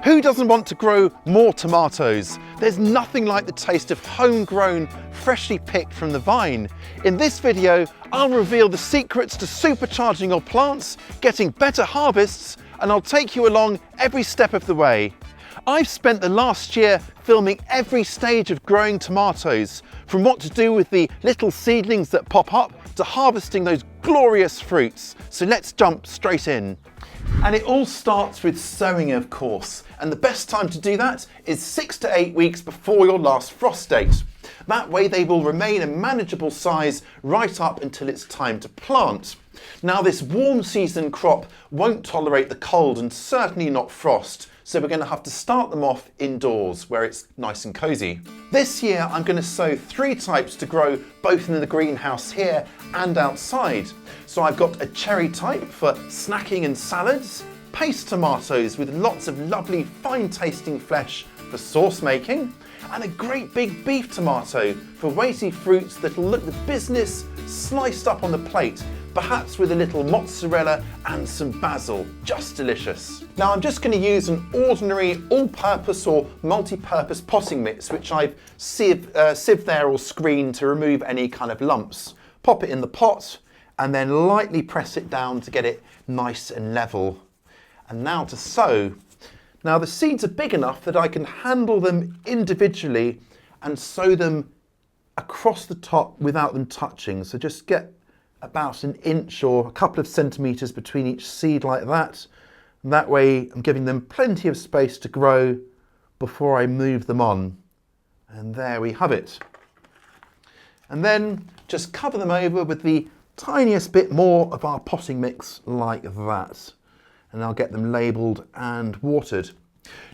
Who doesn't want to grow more tomatoes? There's nothing like the taste of homegrown, freshly picked from the vine. In this video, I'll reveal the secrets to supercharging your plants, getting better harvests, and I'll take you along every step of the way. I've spent the last year filming every stage of growing tomatoes, from what to do with the little seedlings that pop up to harvesting those glorious fruits. So let's jump straight in. And it all starts with sowing, of course, and the best time to do that is 6 to 8 weeks before your last frost date. That way they will remain a manageable size right up until it's time to plant. Now, this warm season crop won't tolerate the cold and certainly not frost, so we're going to have to start them off indoors where it's nice and cosy. This year I'm going to sow 3 types to grow both in the greenhouse here and outside. So I've got a cherry type for snacking and salads, paste tomatoes with lots of lovely fine tasting flesh for sauce making, and a great big beef tomato for weighty fruits that'll look the business sliced up on the plate, perhaps with a little mozzarella and some basil. Just delicious. Now I'm just going to use an ordinary all-purpose or multi-purpose potting mix, which I've sieved there or screened to remove any kind of lumps. Pop it in the pot and then lightly press it down to get it nice and level. And now to sow. Now the seeds are big enough that I can handle them individually and sow them across the top without them touching. So just get about an inch or a couple of centimetres between each seed like that. And that way I'm giving them plenty of space to grow before I move them on. And there we have it. And then just cover them over with the tiniest bit more of our potting mix like that. And I'll get them labelled and watered.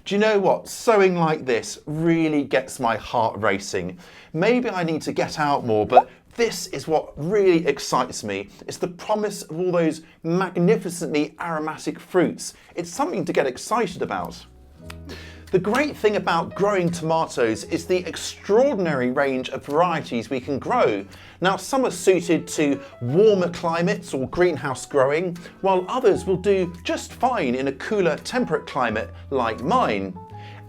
Do you know what? Sowing like this really gets my heart racing. Maybe I need to get out more, but this is what really excites me. It's the promise of all those magnificently aromatic fruits. It's something to get excited about. The great thing about growing tomatoes is the extraordinary range of varieties we can grow. Now, some are suited to warmer climates or greenhouse growing, while others will do just fine in a cooler, temperate climate like mine.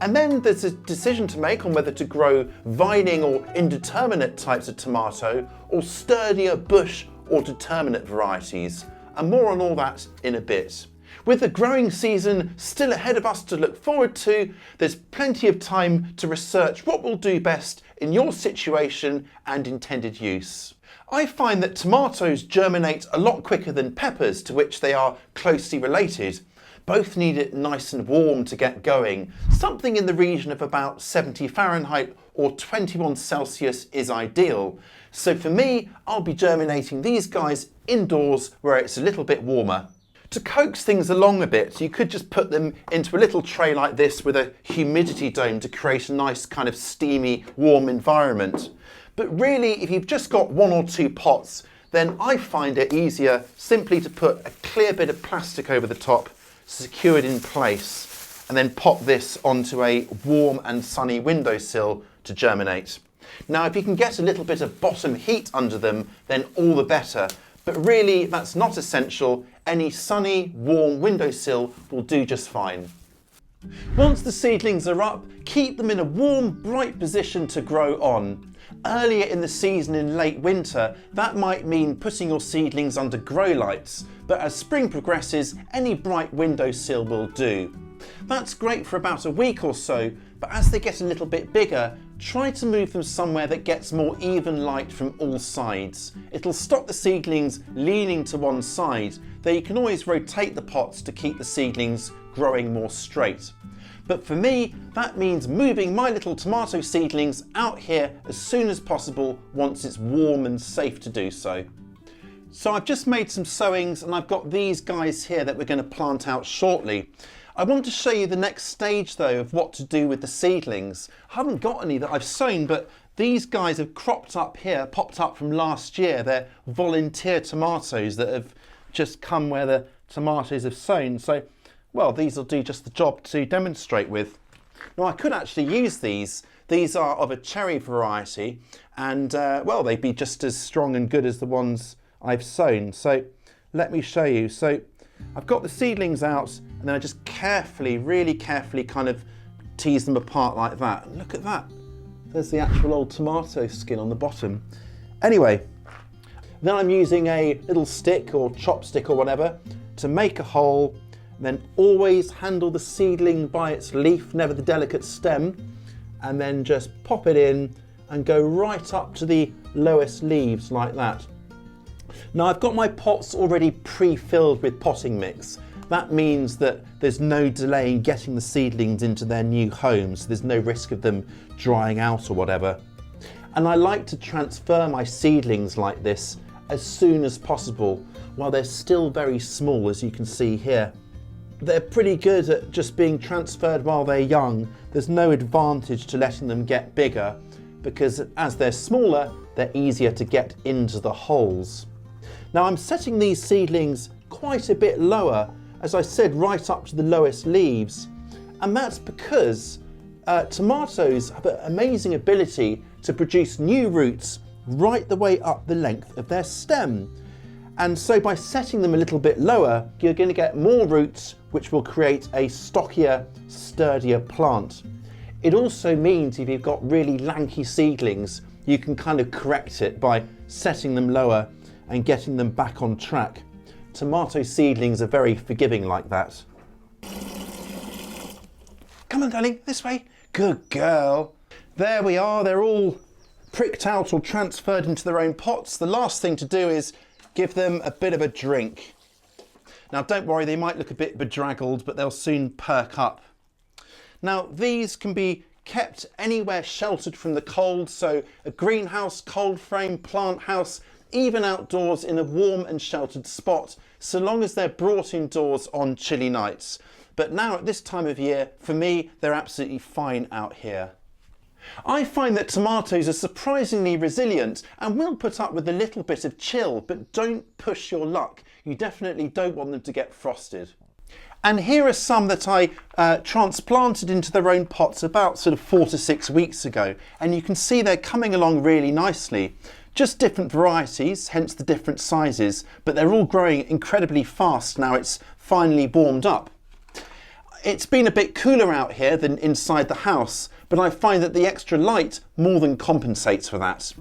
And then there's a decision to make on whether to grow vining or indeterminate types of tomato, or sturdier bush or determinate varieties. And more on all that in a bit. With the growing season still ahead of us to look forward to, there's plenty of time to research what will do best in your situation and intended use. I find that tomatoes germinate a lot quicker than peppers, to which they are closely related. Both need it nice and warm to get going. Something in the region of about 70 Fahrenheit or 21 Celsius is ideal. So for me, I'll be germinating these guys indoors where it's a little bit warmer. To coax things along a bit, you could just put them into a little tray like this with a humidity dome to create a nice kind of steamy, warm environment. But really, if you've just got 1 or 2 pots, then I find it easier simply to put a clear bit of plastic over the top, secure it in place, and then pop this onto a warm and sunny windowsill to germinate. Now, if you can get a little bit of bottom heat under them, then all the better. But really, that's not essential. Any sunny, warm windowsill will do just fine. Once the seedlings are up, keep them in a warm, bright position to grow on. Earlier in the season in late winter, that might mean putting your seedlings under grow lights, but as spring progresses, any bright windowsill will do. That's great for about a week or so, but as they get a little bit bigger, try to move them somewhere that gets more even light from all sides. It'll stop the seedlings leaning to one side, though you can always rotate the pots to keep the seedlings growing more straight. But for me, that means moving my little tomato seedlings out here as soon as possible once it's warm and safe to do so. So I've just made some sowings and I've got these guys here that we're going to plant out shortly. I want to show you the next stage though of what to do with the seedlings. I haven't got any that I've sown, but these guys have cropped up here, popped up from last year. They're volunteer tomatoes that have just come where the tomatoes have sown. So, well, these will do just the job to demonstrate with. Now, I could actually use these. These are of a cherry variety and, well, they'd be just as strong and good as the ones I've sown. So let me show you. So I've got the seedlings out and then I just carefully, really carefully kind of tease them apart like that. And look at that. There's the actual old tomato skin on the bottom. Anyway, then I'm using a little stick or chopstick or whatever to make a hole, then always handle the seedling by its leaf, never the delicate stem, and then just pop it in and go right up to the lowest leaves like that. Now I've got my pots already pre-filled with potting mix. That means that there's no delay in getting the seedlings into their new homes. There's no risk of them drying out or whatever. And I like to transfer my seedlings like this as soon as possible while they're still very small, as you can see here. They're pretty good at just being transferred while they're young. There's no advantage to letting them get bigger because as they're smaller, they're easier to get into the holes. Now I'm setting these seedlings quite a bit lower, as I said, right up to the lowest leaves. And that's because tomatoes have an amazing ability to produce new roots right the way up the length of their stem. And so by setting them a little bit lower, you're going to get more roots, which will create a stockier, sturdier plant. It also means if you've got really lanky seedlings, you can kind of correct it by setting them lower and getting them back on track. Tomato seedlings are very forgiving like that. Come on, darling, this way. Good girl. There we are. They're all pricked out or transferred into their own pots. The last thing to do is give them a bit of a drink. Now, don't worry, they might look a bit bedraggled, but they'll soon perk up. Now, these can be kept anywhere sheltered from the cold, so a greenhouse, cold frame, plant house, even outdoors in a warm and sheltered spot, so long as they're brought indoors on chilly nights. But now at this time of year, for me, they're absolutely fine out here. I find that tomatoes are surprisingly resilient and will put up with a little bit of chill, but don't push your luck. You definitely don't want them to get frosted. And here are some that I transplanted into their own pots about sort of 4 to 6 weeks ago. And you can see they're coming along really nicely. Just different varieties, hence the different sizes, but they're all growing incredibly fast now it's finally warmed up. It's been a bit cooler out here than inside the house, but I find that the extra light more than compensates for that.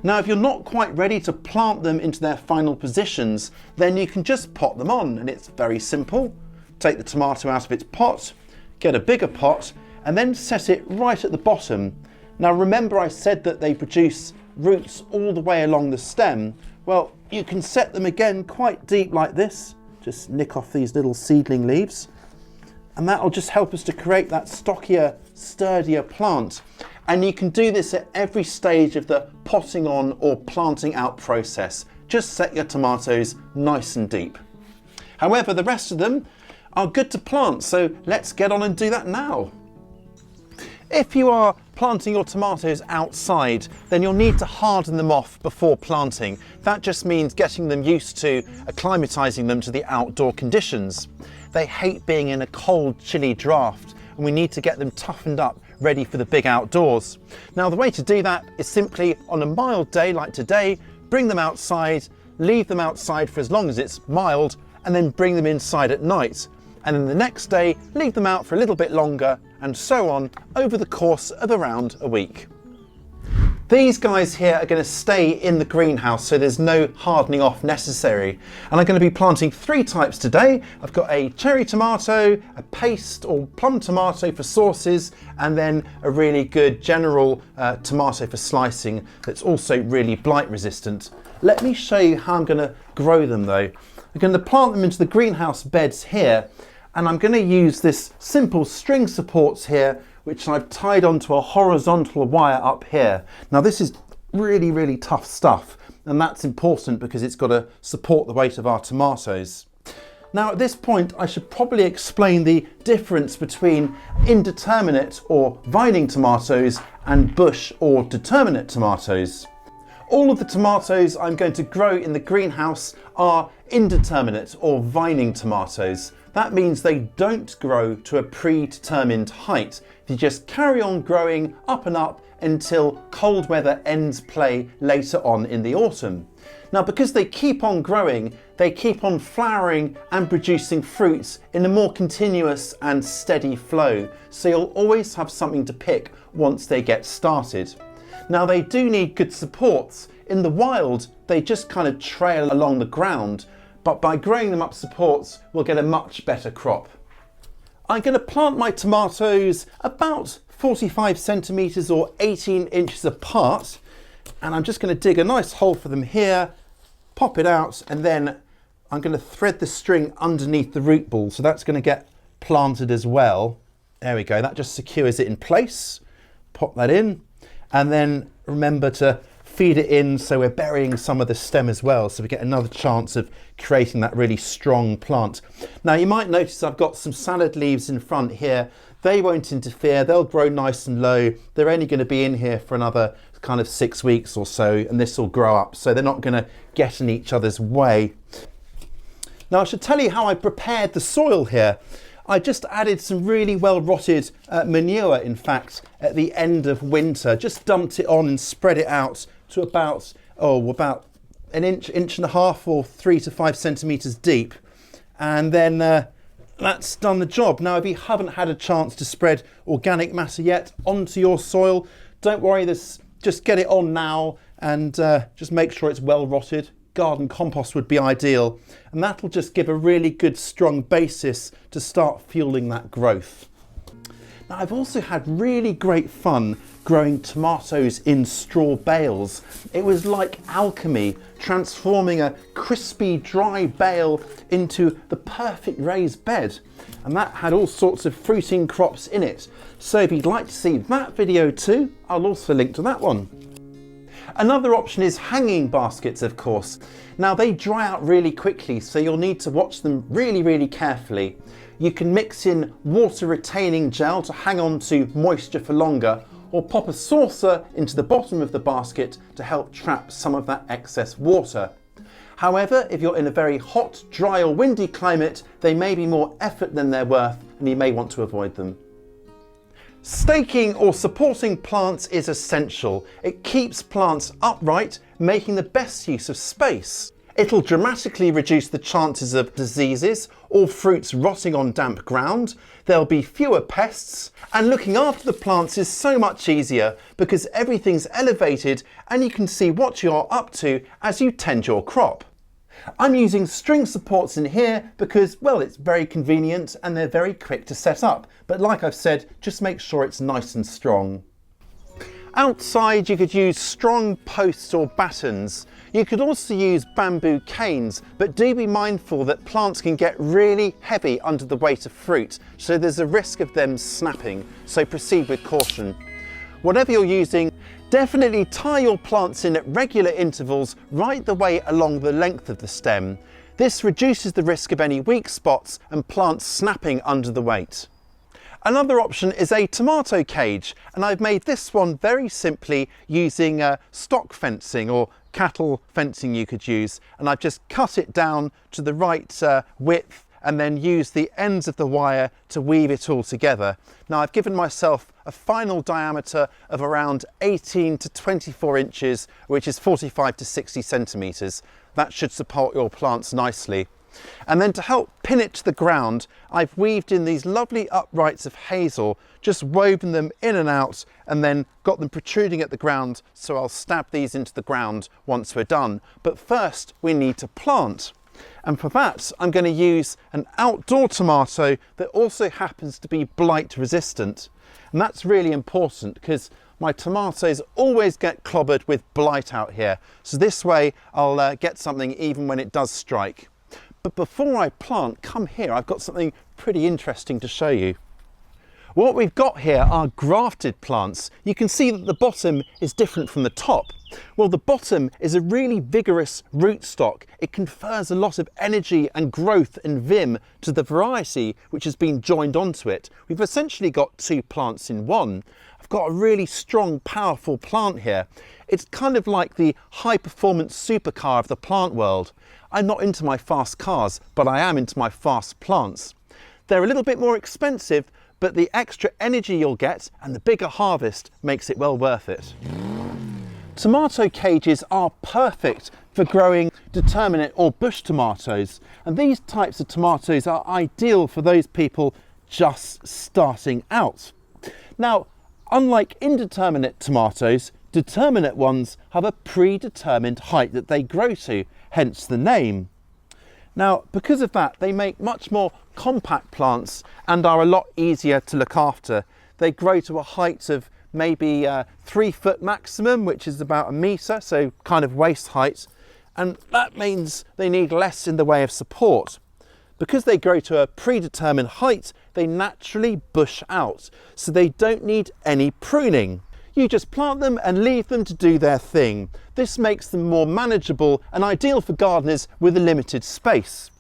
Now, if you're not quite ready to plant them into their final positions, then you can just pot them on, and it's very simple. Take the tomato out of its pot, get a bigger pot, and then set it right at the bottom. Now, remember I said that they produce roots all the way along the stem. Well, you can set them again quite deep like this. Just nick off these little seedling leaves. And that'll just help us to create that stockier, sturdier plant. And you can do this at every stage of the potting on or planting out process. Just set your tomatoes nice and deep. However, the rest of them are good to plant, so let's get on and do that now. If you are planting your tomatoes outside, then you'll need to harden them off before planting. That just means getting them used to acclimatizing them to the outdoor conditions. They hate being in a cold, chilly draft, and we need to get them toughened up, ready for the big outdoors. Now, the way to do that is simply on a mild day like today, bring them outside, leave them outside for as long as it's mild, and then bring them inside at night. And then the next day, leave them out for a little bit longer, and so on over the course of around a week. These guys here are going to stay in the greenhouse, so there's no hardening off necessary. And I'm going to be planting 3 types today. I've got a cherry tomato, a paste or plum tomato for sauces, and then a really good general tomato for slicing that's also really blight resistant. Let me show you how I'm going to grow them though. I'm going to plant them into the greenhouse beds here, and I'm going to use this simple string supports here, which I've tied onto a horizontal wire up here. Now this is really, really tough stuff, and that's important because it's got to support the weight of our tomatoes. Now at this point, I should probably explain the difference between indeterminate or vining tomatoes and bush or determinate tomatoes. All of the tomatoes I'm going to grow in the greenhouse are indeterminate or vining tomatoes. That means they don't grow to a predetermined height. They just carry on growing up and up until cold weather ends play later on in the autumn. Now, because they keep on growing, they keep on flowering and producing fruits in a more continuous and steady flow. So you'll always have something to pick once they get started. Now, they do need good supports. In the wild, they just kind of trail along the ground, but by growing them up supports, we'll get a much better crop. I'm going to plant my tomatoes about 45 centimetres or 18 inches apart, and I'm just going to dig a nice hole for them here, pop it out, and then I'm going to thread the string underneath the root ball, so that's going to get planted as well. There we go, that just secures it in place. Pop that in, and then remember to feed it in so we're burying some of the stem as well, so we get another chance of creating that really strong plant. Now, you might notice I've got some salad leaves in front here. They won't interfere, they'll grow nice and low. They're only going to be in here for another kind of 6 weeks or so, and this will grow up, so they're not going to get in each other's way. Now, I should tell you how I prepared the soil here. I just added some really well rotted manure, in fact, at the end of winter. Just dumped it on and spread it out to about an inch and a half or 3 to 5 centimetres deep. And then that's done the job. Now, if you haven't had a chance to spread organic matter yet onto your soil, don't worry, just get it on now and just make sure it's well rotted. Garden compost would be ideal, and that'll just give a really good strong basis to start fueling that growth. Now, I've also had really great fun growing tomatoes in straw bales. It was like alchemy, transforming a crispy dry bale into the perfect raised bed, and that had all sorts of fruiting crops in it. So if you'd like to see that video too, I'll also link to that one. Another option is hanging baskets, of course. Now, they dry out really quickly, so you'll need to watch them really carefully. You can mix in water retaining gel to hang on to moisture for longer, or pop a saucer into the bottom of the basket to help trap some of that excess water. However, if you're in a very hot, dry or windy climate, they may be more effort than they're worth, and you may want to avoid them. Staking or supporting plants is essential. It keeps plants upright, making the best use of space. It'll dramatically reduce the chances of diseases or fruits rotting on damp ground. There'll be fewer pests, and looking after the plants is so much easier because everything's elevated and you can see what you're up to as you tend your crop. I'm using string supports in here because, well, it's very convenient and they're very quick to set up. But like I've said, just make sure it's nice and strong. Outside, you could use strong posts or battens. You could also use bamboo canes, but do be mindful that plants can get really heavy under the weight of fruit, so there's a risk of them snapping, so proceed with caution. Whatever you're using, definitely tie your plants in at regular intervals right the way along the length of the stem. This reduces the risk of any weak spots and plants snapping under the weight. Another option is a tomato cage, and I've made this one very simply using stock fencing or cattle fencing you could use, and I've just cut it down to the right width and then use the ends of the wire to weave it all together. Now, I've given myself a final diameter of around 18 to 24 inches, which is 45 to 60 centimetres. That should support your plants nicely. And then to help pin it to the ground, I've weaved in these lovely uprights of hazel, just woven them in and out, and then got them protruding at the ground, so I'll stab these into the ground once we're done. But first, we need to plant. And for that, I'm going to use an outdoor tomato that also happens to be blight resistant. And that's really important because my tomatoes always get clobbered with blight out here. So this way I'll get something even when it does strike. But before I plant, come here, I've got something pretty interesting to show you. What we've got here are grafted plants. You can see that the bottom is different from the top. Well, the bottom is a really vigorous rootstock. It confers a lot of energy and growth and vim to the variety which has been joined onto it. We've essentially got two plants in one. I've got a really strong, powerful plant here. It's kind of like the high-performance supercar of the plant world. I'm not into my fast cars, but I am into my fast plants. They're a little bit more expensive, but the extra energy you'll get and the bigger harvest makes it well worth it. Tomato cages are perfect for growing determinate or bush tomatoes, and these types of tomatoes are ideal for those people just starting out. Now, unlike indeterminate tomatoes, determinate ones have a predetermined height that they grow to, hence the name. Now, because of that, they make much more compact plants and are a lot easier to look after. They grow to a height of maybe 3 foot maximum, which is about 1 metre, so kind of waist height. And that means they need less in the way of support. Because they grow to a predetermined height, they naturally bush out, so they don't need any pruning. You just plant them and leave them to do their thing. This makes them more manageable and ideal for gardeners with a limited space.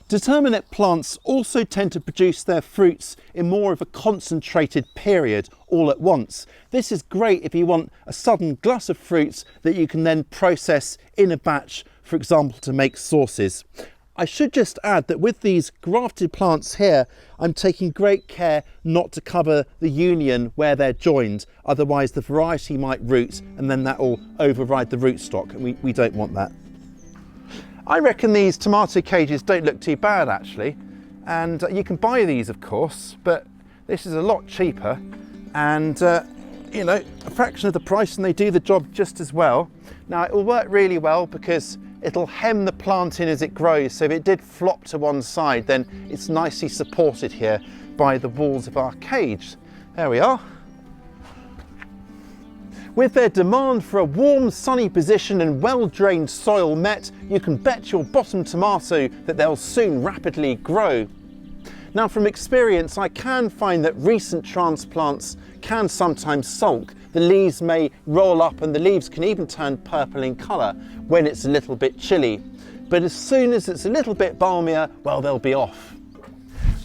Determinate plants also tend to produce their fruits in more of a concentrated period all at once. This is great if you want a sudden glut of fruits that you can then process in a batch, for example, to make sauces. I should just add that with these grafted plants here, I'm taking great care not to cover the union where they're joined, otherwise the variety might root and then that will override the rootstock, and we don't want that. I reckon these tomato cages don't look too bad actually, and you can buy these of course, but this is a lot cheaper and you know, a fraction of the price, and they do the job just as well. Now it will work really well because it'll hem the plant in as it grows, so if it did flop to one side then it's nicely supported here by the walls of our cage. There we are. With their demand for a warm, sunny position and well-drained soil met, you can bet your bottom tomato that they'll soon rapidly grow. Now, from experience, I can find that recent transplants can sometimes sulk. The leaves may roll up and the leaves can even turn purple in colour when it's a little bit chilly. But as soon as it's a little bit balmier, well, they'll be off.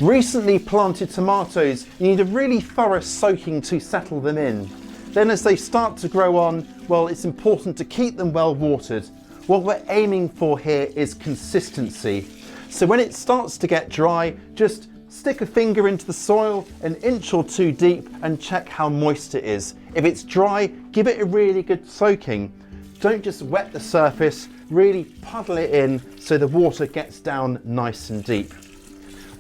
Recently planted tomatoes, you need a really thorough soaking to settle them in. Then as they start to grow on, well, it's important to keep them well watered. What we're aiming for here is consistency. So when it starts to get dry, just stick a finger into the soil 1 inch or 2 deep and check how moist it is. If it's dry, give it a really good soaking. Don't just wet the surface, really puddle it in so the water gets down nice and deep.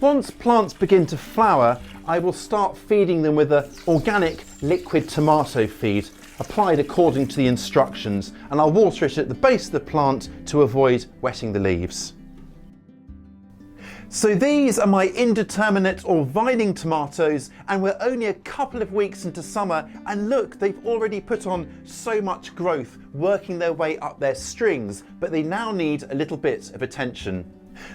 Once plants begin to flower, I will start feeding them with an organic liquid tomato feed, applied according to the instructions, and I'll water it at the base of the plant to avoid wetting the leaves. So these are my indeterminate or vining tomatoes, and we're only a couple of weeks into summer, and look, they've already put on so much growth, working their way up their strings, but they now need a little bit of attention.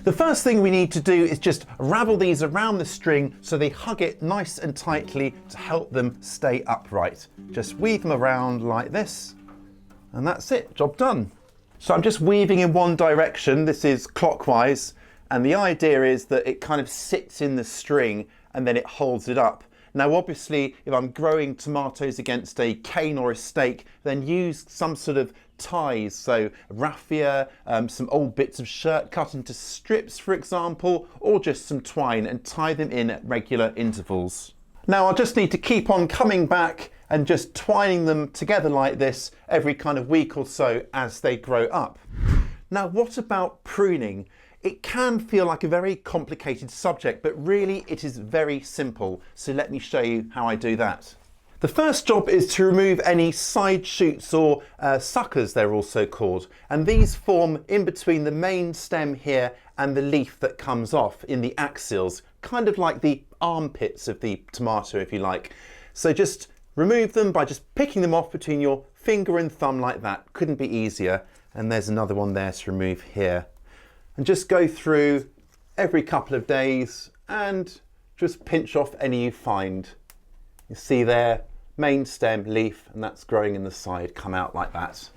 The first thing we need to do is just ravel these around the string so they hug it nice and tightly to help them stay upright. Just weave them around like this, and that's it, job done. So I'm just weaving in one direction, this is clockwise, and the idea is that it kind of sits in the string and then it holds it up. Now obviously, if I'm growing tomatoes against a cane or a stake, then use some sort of ties, so raffia, some old bits of shirt cut into strips for example, or just some twine, and tie them in at regular intervals. Now I'll just need to keep on coming back and just twining them together like this every kind of week or so as they grow up. Now what about pruning? It can feel like a very complicated subject, but really it is very simple. So let me show you how I do that. The first job is to remove any side shoots or suckers, they're also called. And these form in between the main stem here and the leaf that comes off in the axils, kind of like the armpits of the tomato, if you like. So just remove them by just picking them off between your finger and thumb like that. Couldn't be easier. And there's another one there to remove here. And just go through every couple of days and just pinch off any you find. You see there, main stem, leaf, and that's growing in the side, come out like that.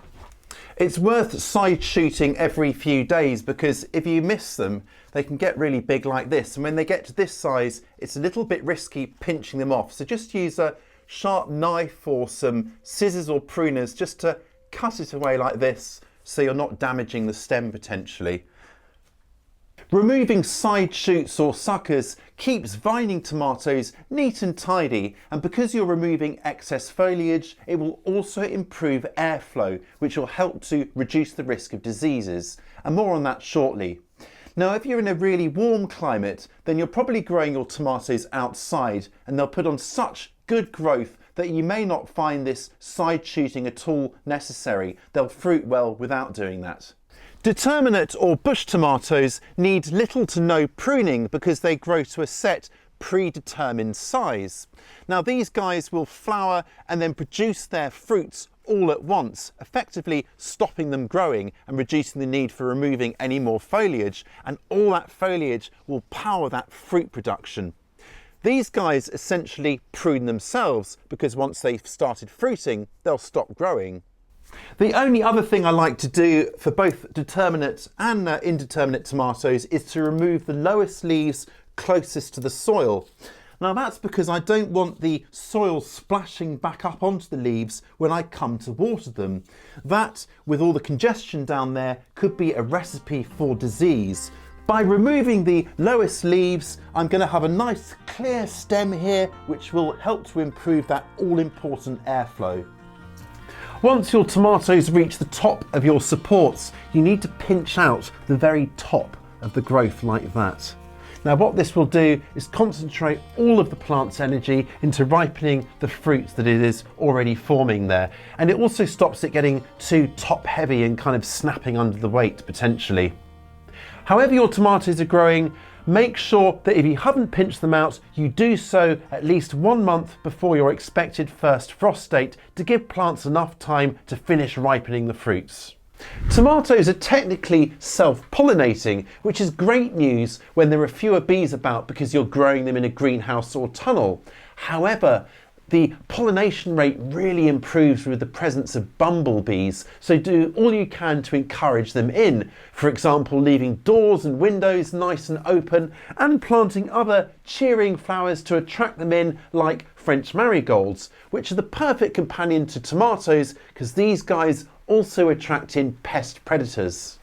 It's worth side shooting every few days because if you miss them, they can get really big like this. And when they get to this size, it's a little bit risky pinching them off. So just use a sharp knife or some scissors or pruners just to cut it away like this so you're not damaging the stem potentially. Removing side shoots or suckers keeps vining tomatoes neat and tidy, and because you're removing excess foliage, it will also improve airflow, which will help to reduce the risk of diseases, and more on that shortly. Now, if you're in a really warm climate, then you're probably growing your tomatoes outside, and they'll put on such good growth that you may not find this side shooting at all necessary. They'll fruit well without doing that. Determinate or bush tomatoes need little to no pruning because they grow to a set predetermined size. Now, these guys will flower and then produce their fruits all at once, effectively stopping them growing and reducing the need for removing any more foliage, and all that foliage will power that fruit production. These guys essentially prune themselves because once they've started fruiting, they'll stop growing. The only other thing I like to do for both determinate and indeterminate tomatoes is to remove the lowest leaves closest to the soil. Now, that's because I don't want the soil splashing back up onto the leaves when I come to water them. That, with all the congestion down there, could be a recipe for disease. By removing the lowest leaves, I'm going to have a nice clear stem here, which will help to improve that all-important airflow. Once your tomatoes reach the top of your supports, you need to pinch out the very top of the growth like that. Now, what this will do is concentrate all of the plant's energy into ripening the fruits that it is already forming there. And it also stops it getting too top heavy and kind of snapping under the weight potentially. However your tomatoes are growing, make sure that if you haven't pinched them out, you do so at least 1 month before your expected first frost date to give plants enough time to finish ripening the fruits. Tomatoes are technically self-pollinating, which is great news when there are fewer bees about because you're growing them in a greenhouse or tunnel. However, the pollination rate really improves with the presence of bumblebees, so do all you can to encourage them in. For example, leaving doors and windows nice and open and planting other cheering flowers to attract them in, like French marigolds, which are the perfect companion to tomatoes because these guys also attract in pest predators.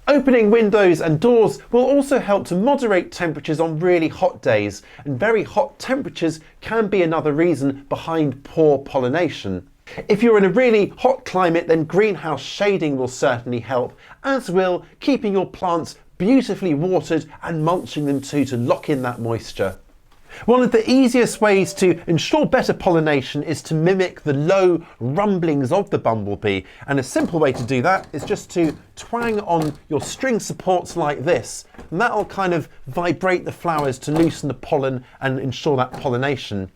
Opening windows and doors will also help to moderate temperatures on really hot days, and very hot temperatures can be another reason behind poor pollination. If you're in a really hot climate, then greenhouse shading will certainly help, as will keeping your plants beautifully watered and mulching them too to lock in that moisture. One of the easiest ways to ensure better pollination is to mimic the low rumblings of the bumblebee, and a simple way to do that is just to twang on your string supports like this, and that'll kind of vibrate the flowers to loosen the pollen and ensure that pollination.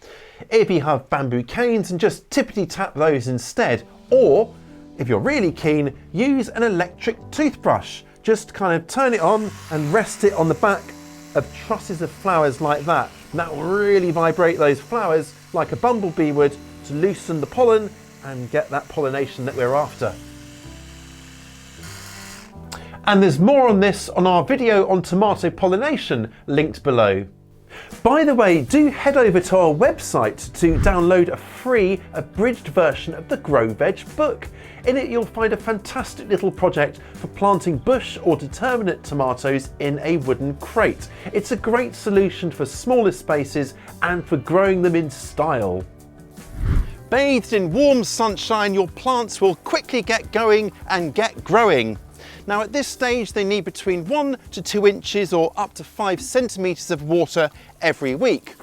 If you have bamboo canes, and just tippity tap those instead, or if you're really keen, use an electric toothbrush. Just kind of turn it on and rest it on the back of trusses of flowers like that. And that will really vibrate those flowers like a bumblebee would to loosen the pollen and get that pollination that we're after. And there's more on this on our video on tomato pollination, linked below. By the way, do head over to our website to download a free abridged version of the GrowVeg book. In it you'll find a fantastic little project for planting bush or determinate tomatoes in a wooden crate. It's a great solution for smaller spaces and for growing them in style. Bathed in warm sunshine, your plants will quickly get going and get growing. Now, at this stage they need between 1 to 2 inches or up to 5 centimetres of water every week.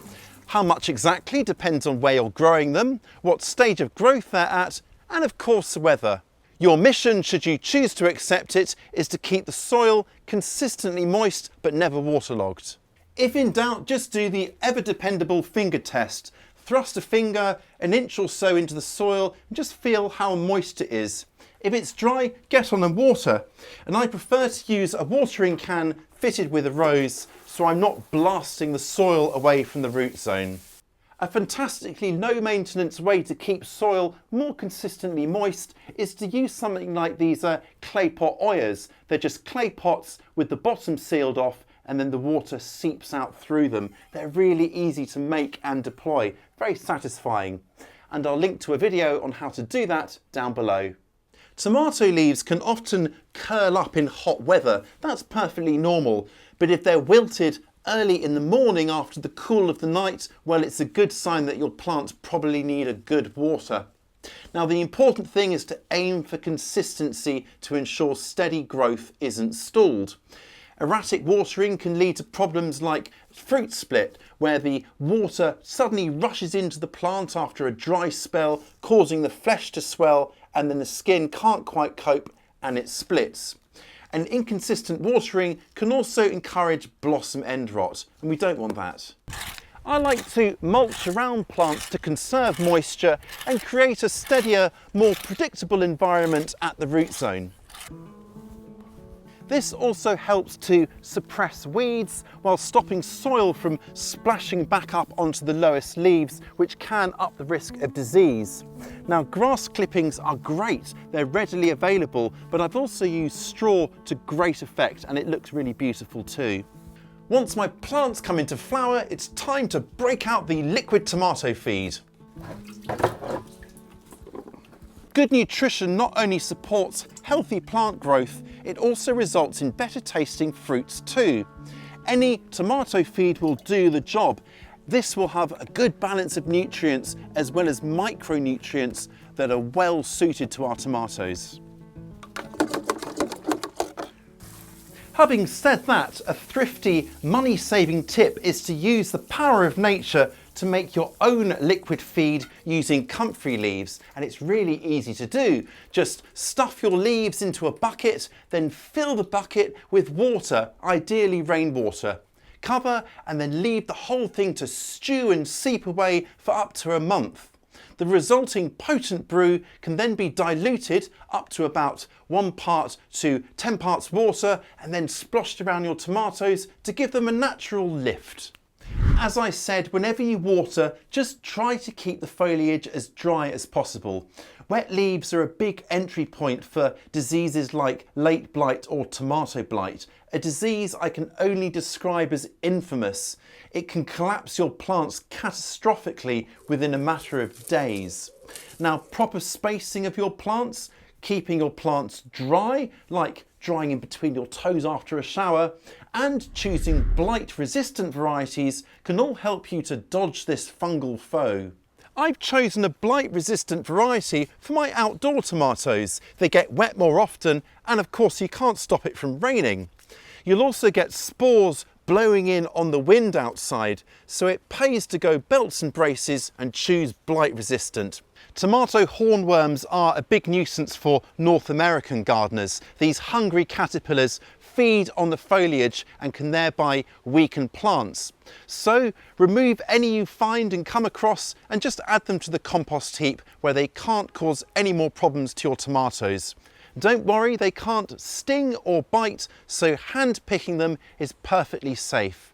How much exactly depends on where you're growing them, what stage of growth they're at, and of course the weather. Your mission, should you choose to accept it, is to keep the soil consistently moist but never waterlogged. If in doubt, just do the ever dependable finger test. Thrust a finger 1 inch or so into the soil and just feel how moist it is. If it's dry, get on and water. And I prefer to use a watering can fitted with a rose so I'm not blasting the soil away from the root zone. A fantastically low maintenance way to keep soil more consistently moist is to use something like these clay pot oyers. They're just clay pots with the bottom sealed off and then the water seeps out through them. They're really easy to make and deploy, very satisfying. And I'll link to a video on how to do that down below. Tomato leaves can often curl up in hot weather. That's perfectly normal. But if they're wilted early in the morning after the cool of the night, well, it's a good sign that your plants probably need a good water. Now, the important thing is to aim for consistency to ensure steady growth isn't stalled. Erratic watering can lead to problems like fruit split, where the water suddenly rushes into the plant after a dry spell, causing the flesh to swell, and then the skin can't quite cope and it splits. And inconsistent watering can also encourage blossom end rot, and we don't want that. I like to mulch around plants to conserve moisture and create a steadier, more predictable environment at the root zone. This also helps to suppress weeds while stopping soil from splashing back up onto the lowest leaves, which can up the risk of disease. Now, grass clippings are great, they're readily available, but I've also used straw to great effect and it looks really beautiful too. Once my plants come into flower, it's time to break out the liquid tomato feed. Good nutrition not only supports healthy plant growth, it also results in better tasting fruits too. Any tomato feed will do the job. This will have a good balance of nutrients as well as micronutrients that are well suited to our tomatoes. Having said that, a thrifty, money-saving tip is to use the power of nature to make your own liquid feed using comfrey leaves, and it's really easy to do. Just stuff your leaves into a bucket, then fill the bucket with water, ideally rainwater. Cover and then leave the whole thing to stew and seep away for up to a month. The resulting potent brew can then be diluted up to about 1 part to 10 parts water and then splashed around your tomatoes to give them a natural lift. As I said, whenever you water, just try to keep the foliage as dry as possible. Wet leaves are a big entry point for diseases like late blight or tomato blight, a disease I can only describe as infamous. It can collapse your plants catastrophically within a matter of days. Now, proper spacing of your plants, keeping your plants dry, like drying in between your toes after a shower, and choosing blight-resistant varieties can all help you to dodge this fungal foe. I've chosen a blight-resistant variety for my outdoor tomatoes. They get wet more often, and of course you can't stop it from raining. You'll also get spores blowing in on the wind outside, so it pays to go belts and braces and choose blight-resistant. Tomato hornworms are a big nuisance for North American gardeners. These hungry caterpillars feed on the foliage and can thereby weaken plants. So remove any you find and come across and just add them to the compost heap where they can't cause any more problems to your tomatoes. Don't worry, they can't sting or bite, so hand picking them is perfectly safe.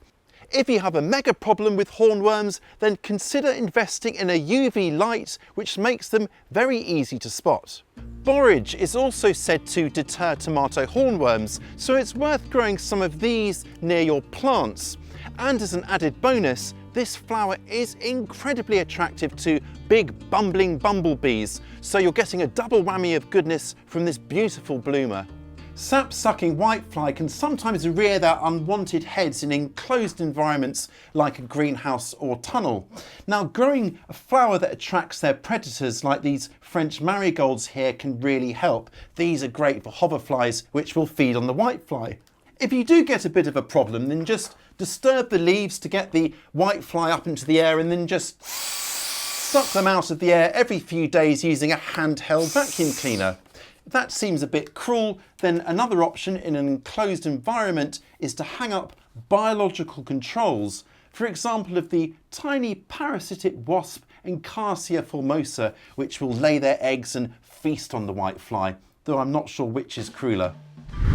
If you have a mega problem with hornworms, then consider investing in a UV light, which makes them very easy to spot. Borage is also said to deter tomato hornworms, so it's worth growing some of these near your plants. And as an added bonus, this flower is incredibly attractive to big bumbling bumblebees, so you're getting a double whammy of goodness from this beautiful bloomer. Sap-sucking whitefly can sometimes rear their unwanted heads in enclosed environments like a greenhouse or tunnel. Now, growing a flower that attracts their predators like these French marigolds here can really help. These are great for hoverflies, which will feed on the whitefly. If you do get a bit of a problem, then just disturb the leaves to get the whitefly up into the air and then just suck them out of the air every few days using a handheld vacuum cleaner. If that seems a bit cruel, then another option in an enclosed environment is to hang up biological controls. For example, of the tiny parasitic wasp Encarsia formosa, which will lay their eggs and feast on the whitefly, though I'm not sure which is crueler.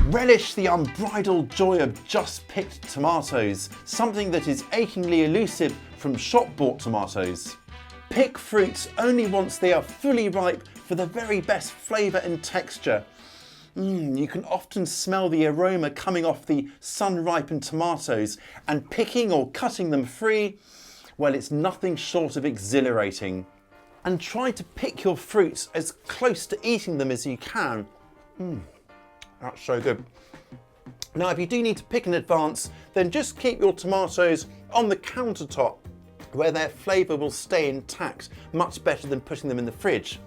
Relish the unbridled joy of just picked tomatoes, something that is achingly elusive from shop-bought tomatoes. Pick fruits only once they are fully ripe for the very best flavour and texture. You can often smell the aroma coming off the sun-ripened tomatoes, and picking or cutting them free, well, it's nothing short of exhilarating. and try to pick your fruits as close to eating them as you can. That's so good. Now, if you do need to pick in advance, then just keep your tomatoes on the countertop where their flavour will stay intact, much better than putting them in the fridge.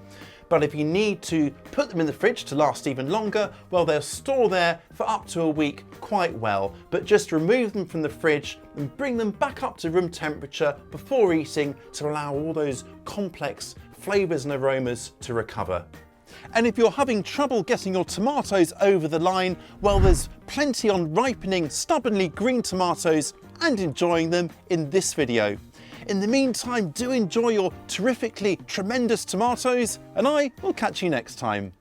But if you need to put them in the fridge to last even longer, well, they'll store there for up to a week quite well. But just remove them from the fridge and bring them back up to room temperature before eating to allow all those complex flavours and aromas to recover. And if you're having trouble getting your tomatoes over the line, well, there's plenty on ripening stubbornly green tomatoes and enjoying them in this video. In the meantime, do enjoy your terrifically tremendous tomatoes, and I will catch you next time.